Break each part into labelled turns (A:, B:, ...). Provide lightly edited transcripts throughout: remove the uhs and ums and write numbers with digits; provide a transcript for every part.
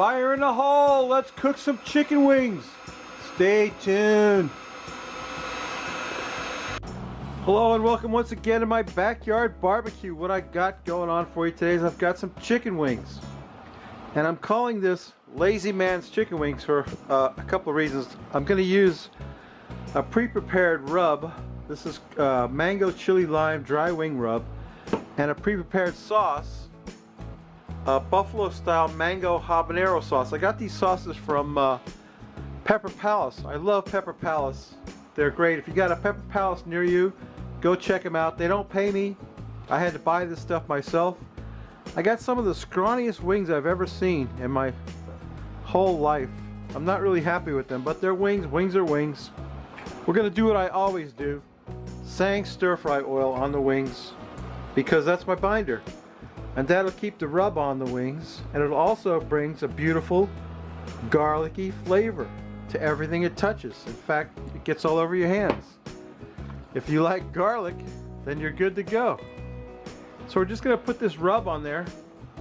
A: Fire in the hole! Let's cook some chicken wings! Stay tuned! Hello and welcome once again to my backyard barbecue. What I got going on for you today is I've got some chicken wings. And I'm calling this Lazy Man's Chicken Wings for a couple of reasons. I'm going to use a pre-prepared rub. This is mango chili lime dry wing rub. And a pre-prepared sauce. Buffalo style mango habanero sauce. I got these sauces from Pepper Palace. I love Pepper Palace. They're great. If you got a Pepper Palace near you, go check them out. They don't pay me. I had to buy this stuff myself. I got some of the scrawniest wings I've ever seen in my whole life. I'm not really happy with them, but they're wings. Wings are wings. We're going to do what I always do. Sang stir fry oil on the wings because that's my binder. And that'll keep the rub on the wings, and it also brings a beautiful garlicky flavor to everything it touches. In fact, it gets all over your hands. If you like garlic, then you're good to go. So we're just going to put this rub on there.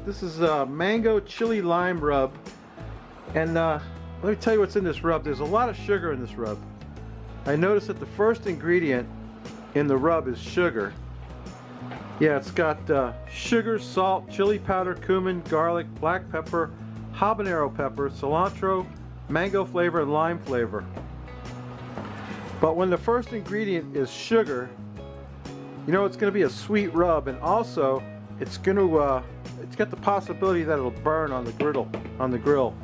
A: This is a mango chili lime rub. And let me tell you what's in this rub. There's a lot of sugar in this rub. I noticed that the first ingredient in the rub is sugar. Yeah, it's got sugar, salt, chili powder, cumin, garlic, black pepper, habanero pepper, cilantro, mango flavor, and lime flavor. But when the first ingredient is sugar, you know it's going to be a sweet rub, and also it's going to it's got the possibility that it'll burn on the grill,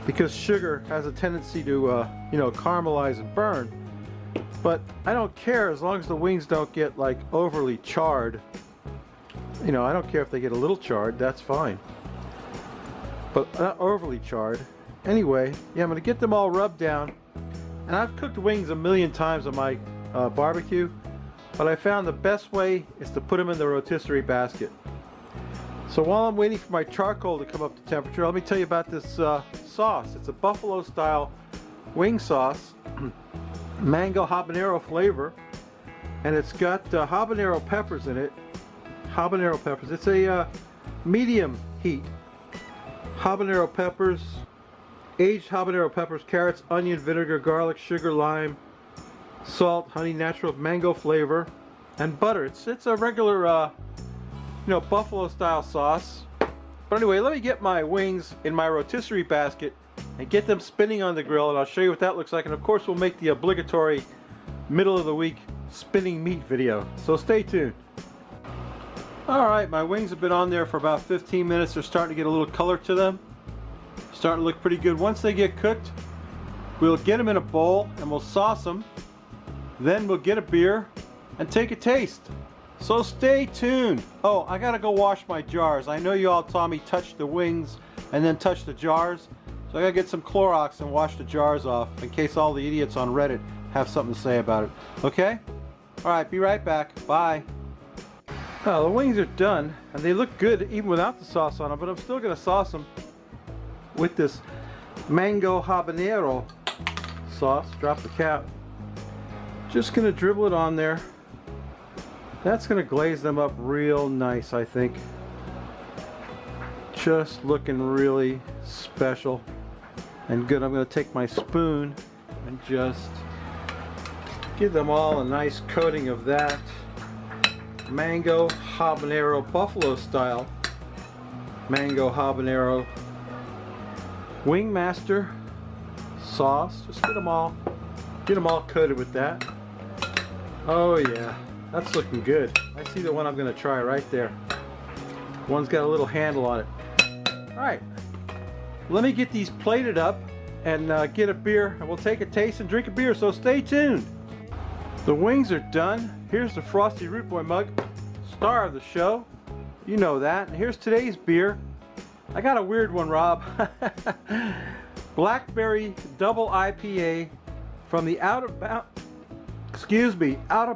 A: because sugar has a tendency to you know, caramelize and burn. But I don't care as long as the wings don't get like overly charred. You know, I don't care if they get a little charred, that's fine. But not overly charred. Anyway, yeah, I'm going to get them all rubbed down. And I've cooked wings a million times on my barbecue, but I found the best way is to put them in the rotisserie basket. So while I'm waiting for my charcoal to come up to temperature, let me tell you about this sauce. It's a buffalo style wing sauce, mango habanero flavor, and it's got habanero peppers in it. Habanero peppers. It's a medium heat. Habanero peppers, aged habanero peppers, carrots, onion, vinegar, garlic, sugar, lime, salt, honey, natural mango flavor, and butter. It's a regular you know, buffalo style sauce. But anyway, let me get my wings in my rotisserie basket and get them spinning on the grill, and I'll show you what that looks like. And of course we'll make the obligatory middle of the week spinning meat video, so stay tuned. Alright, my wings have been on there for about 15 minutes. They're starting to get a little color to them, starting to look pretty good. Once they get cooked, we'll get them in a bowl and we'll sauce them. Then we'll get a beer and take a taste. So stay tuned. Oh, I gotta go wash my jars. I know you all saw me touch the wings and then touch the jars. So I gotta get some Clorox and wash the jars off in case all the idiots on Reddit have something to say about it. Okay? Alright, be right back. Bye. Oh, the wings are done, and they look good even without the sauce on them, but I'm still gonna sauce them with this mango habanero sauce. Drop the cap. Just gonna dribble it on there. That's gonna glaze them up real nice, I think. Just looking really special and good. I'm going to take my spoon and just give them all a nice coating of that mango habanero buffalo style mango habanero wingmaster sauce. Just get them all coated with that. Oh yeah, that's looking good. I see the one I'm going to try right there. One's got a little handle on it. Alright, let me get these plated up and get a beer, and we'll take a taste and drink a beer, so stay tuned. The wings are done. Here's the Frosty Root Boy mug, star of the show. You know that. And here's today's beer. I got a weird one, Rob. Blackberry Double IPA from the Out of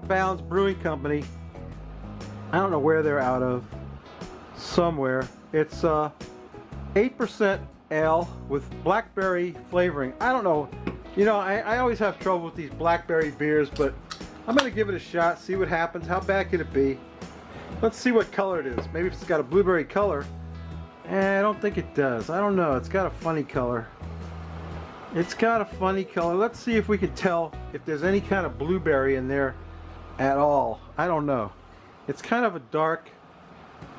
A: Bounds Brewing Company. I don't know where they're out of. Somewhere. It's 8% ale with blackberry flavoring. I don't know. You know, I always have trouble with these blackberry beers, but I'm going to give it a shot, see what happens. How bad could it be? Let's see what color it is. Maybe if it's got a blueberry color, I don't think it does. I don't know. It's got a funny color. It's got a funny color. Let's see if we can tell if there's any kind of blueberry in there at all. I don't know. It's kind of a dark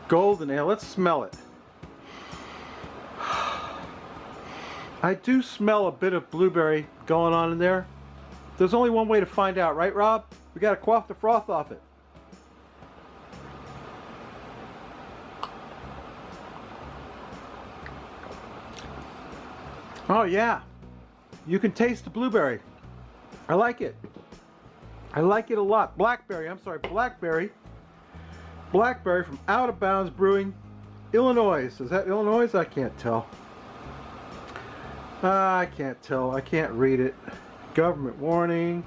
A: golden ale. Let's smell it. I do smell a bit of blueberry going on in there. There's only one way to find out, right, Rob? We gotta quaff the froth off it. Oh yeah, you can taste the blueberry. I like it. I like it a lot. Blackberry, I'm sorry, blackberry. Blackberry from Out of Bounds Brewing, Illinois. Is that Illinois? I can't tell. I can't tell. I can't read it. Government warning.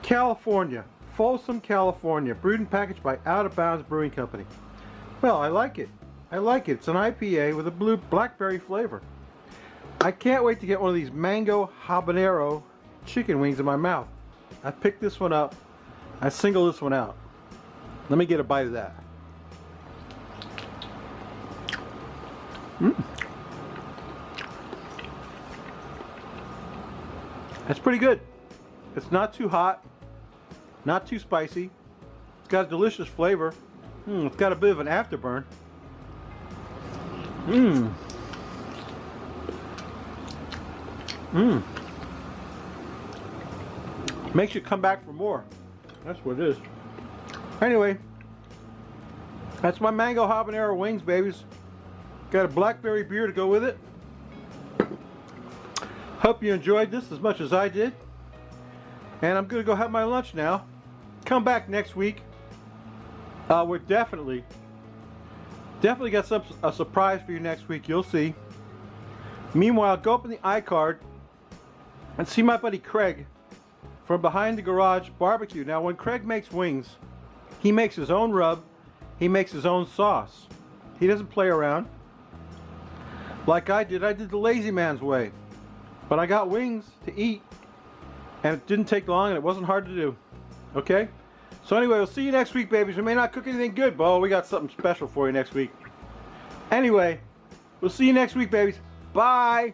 A: California. Folsom, California. Brewed and packaged by Out of Bounds Brewing Company. Well, I like it. I like it. It's an IPA with a blue blackberry flavor. I can't wait to get one of these mango habanero chicken wings in my mouth. I picked this one up. I single this one out. Let me get a bite of that. That's pretty good. It's not too hot, not too spicy. It's got a delicious flavor. It's got a bit of an afterburn. Makes you come back for more. That's what it is. Anyway, that's my mango habanero wings, babies. Got a blackberry beer to go with it. Hope you enjoyed this as much as I did. And I'm gonna go have my lunch now. Come back next week. We're definitely got a surprise for you next week. You'll see. Meanwhile, go up in the iCard and see my buddy Craig from Behind the Garage Barbecue. Now, when Craig makes wings, he makes his own rub. He makes his own sauce. He doesn't play around like I did. I did the lazy man's way. But I got wings to eat, and it didn't take long, and it wasn't hard to do. Okay? So anyway, we'll see you next week, babies. We may not cook anything good, but we got something special for you next week. Anyway, we'll see you next week, babies. Bye!